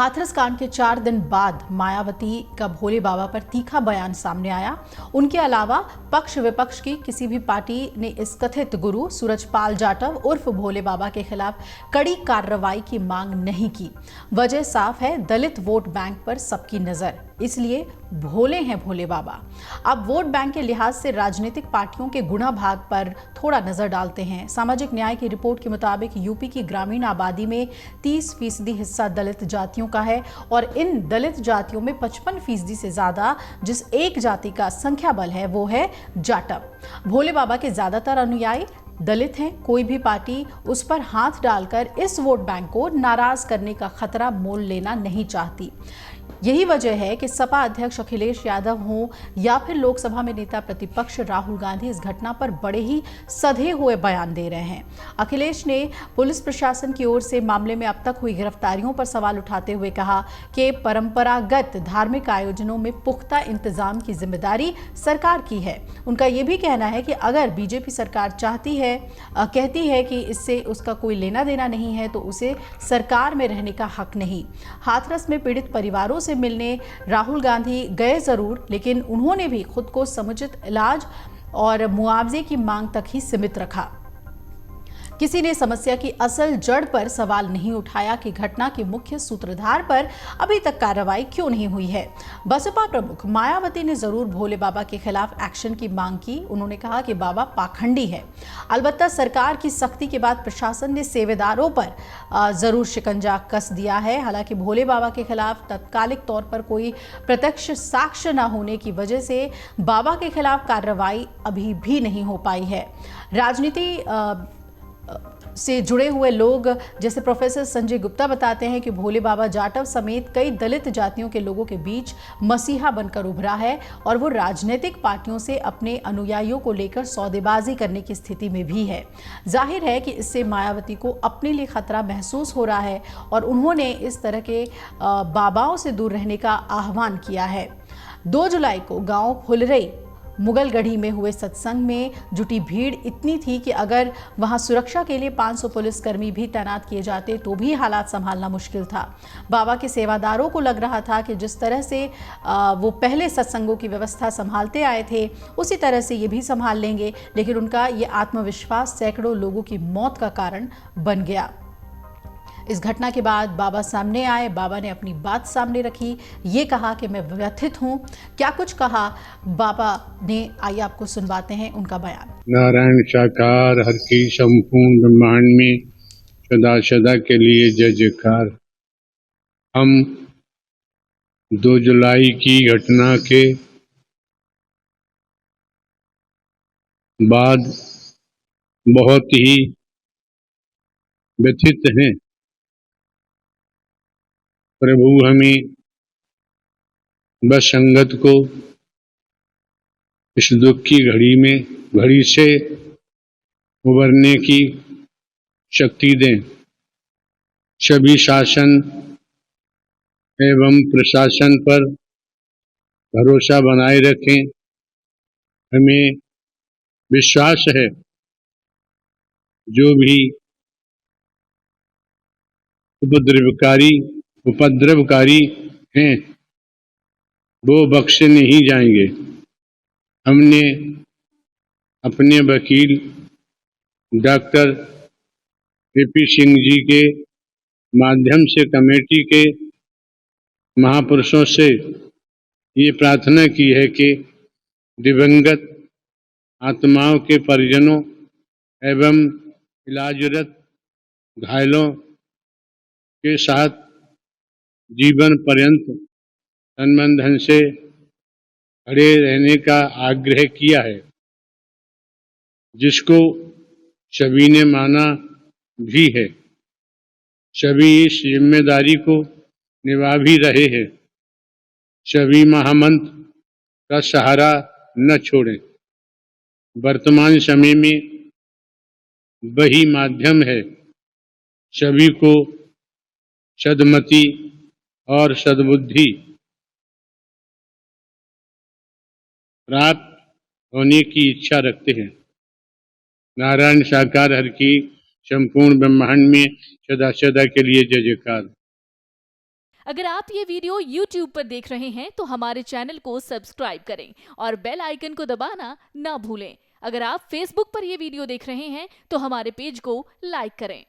हाथरस कांड के 4 दिन बाद मायावती का भोले बाबा पर तीखा बयान सामने आया। उनके अलावा पक्ष विपक्ष की किसी भी पार्टी ने इस कथित गुरु सूरजपाल जाटव उर्फ भोले बाबा के खिलाफ कड़ी कार्रवाई की मांग नहीं की। वजह साफ है, दलित वोट बैंक पर सबकी नजर, इसलिए भोले हैं भोले बाबा। अब वोट बैंक के लिहाज से राजनीतिक पार्टियों के गुणा भाग पर थोड़ा नजर डालते हैं। सामाजिक न्याय की रिपोर्ट के मुताबिक यूपी की ग्रामीण आबादी में 30% हिस्सा दलित जातियों का है और इन दलित जातियों में 55% से ज्यादा जिस एक जाति का संख्या बल है वो है जाटव। भोले बाबा के ज्यादातर अनुयायी दलित हैं। कोई भी पार्टी उस पर हाथ डालकर इस वोट बैंक को नाराज करने का खतरा मोल लेना नहीं चाहती। यही वजह है कि सपा अध्यक्ष अखिलेश यादव हों या फिर लोकसभा में नेता प्रतिपक्ष राहुल गांधी इस घटना पर बड़े ही सधे हुए बयान दे रहे हैं। अखिलेश ने पुलिस प्रशासन की ओर से मामले में अब तक हुई गिरफ्तारियों पर सवाल उठाते हुए कहा कि परंपरागत धार्मिक आयोजनों में पुख्ता इंतजाम की जिम्मेदारी सरकार की है। उनका यह भी कहना है कि अगर बीजेपी सरकार कहती है कि इससे उसका कोई लेना देना नहीं है तो उसे सरकार में रहने का हक नहीं। हाथरस में पीड़ित परिवारों से मिलने राहुल गांधी गए जरूर, लेकिन उन्होंने भी खुद को समुचित इलाज और मुआवजे की मांग तक ही सीमित रखा। किसी ने समस्या की असल जड़ पर सवाल नहीं उठाया कि घटना के मुख्य सूत्रधार पर अभी तक कार्रवाई क्यों नहीं हुई है। बसपा प्रमुख मायावती ने जरूर भोले बाबा के खिलाफ एक्शन की मांग की। उन्होंने कहा कि बाबा पाखंडी है। अलबत्ता सरकार की सख्ती के बाद प्रशासन ने सेवेदारों पर जरूर शिकंजा कस दिया है। हालांकि भोले बाबा के खिलाफ तात्कालिक तौर पर कोई प्रत्यक्ष साक्ष्य न होने की वजह से बाबा के खिलाफ कार्रवाई अभी भी नहीं हो पाई है। राजनीति से जुड़े हुए लोग जैसे प्रोफेसर संजय गुप्ता बताते हैं कि भोले बाबा जाटव समेत कई दलित जातियों के लोगों के बीच मसीहा बनकर उभरा है और वो राजनीतिक पार्टियों से अपने अनुयायियों को लेकर सौदेबाजी करने की स्थिति में भी है। जाहिर है कि इससे मायावती को अपने लिए खतरा महसूस हो रहा है और उन्होंने इस तरह के बाबाओं से दूर रहने का आह्वान किया है। 2 जुलाई को गांव फुलरई मुगलगढ़ी में हुए सत्संग में जुटी भीड़ इतनी थी कि अगर वहां सुरक्षा के लिए 500 पुलिसकर्मी भी तैनात किए जाते तो भी हालात संभालना मुश्किल था। बाबा के सेवादारों को लग रहा था कि जिस तरह से वो पहले सत्संगों की व्यवस्था संभालते आए थे उसी तरह से ये भी संभाल लेंगे, लेकिन उनका ये आत्मविश्वास सैकड़ों लोगों की मौत का कारण बन गया। इस घटना के बाद बाबा सामने आए। बाबा ने अपनी बात सामने रखी, ये कहा कि मैं व्यथित हूँ। क्या कुछ कहा बाबा ने, आइए आपको सुनवाते हैं उनका बयान। नारायण साकार हर की संपूर्ण ब्रह्मांड में सदा सदा के लिए जय जयकार। हम 2 जुलाई की घटना के बाद बहुत ही व्यथित हैं। प्रभु हमें बस संगत को इस दुख की घड़ी से उबरने की शक्ति दें। सभी शासन एवं प्रशासन पर भरोसा बनाए रखें। हमें विश्वास है जो भी उपद्रवकारी हैं वो बख्शे नहीं जाएंगे। हमने अपने वकील डॉक्टर पी सिंह जी के माध्यम से कमेटी के महापुरुषों से ये प्रार्थना की है कि दिवंगत आत्माओं के परिजनों एवं इलाजरत घायलों के साथ जीवन पर्यंत तन धन से खड़े रहने का आग्रह किया है, जिसको सभी ने माना भी है। सभी इस जिम्मेदारी को निभा भी रहे हैं। सभी महामंत्र का सहारा न छोड़ें। वर्तमान समय में वही माध्यम है सभी को सद्मति और सद्बुद्धि प्राप्त होने की इच्छा रखते हैं। नारायण साकार हर की संपूर्ण ब्रह्मांड में सदा सदा के लिए जय जयकार। अगर आप ये वीडियो YouTube पर देख रहे हैं तो हमारे चैनल को सब्सक्राइब करें और बेल आइकन को दबाना ना भूलें। अगर आप Facebook पर ये वीडियो देख रहे हैं तो हमारे पेज को लाइक करें।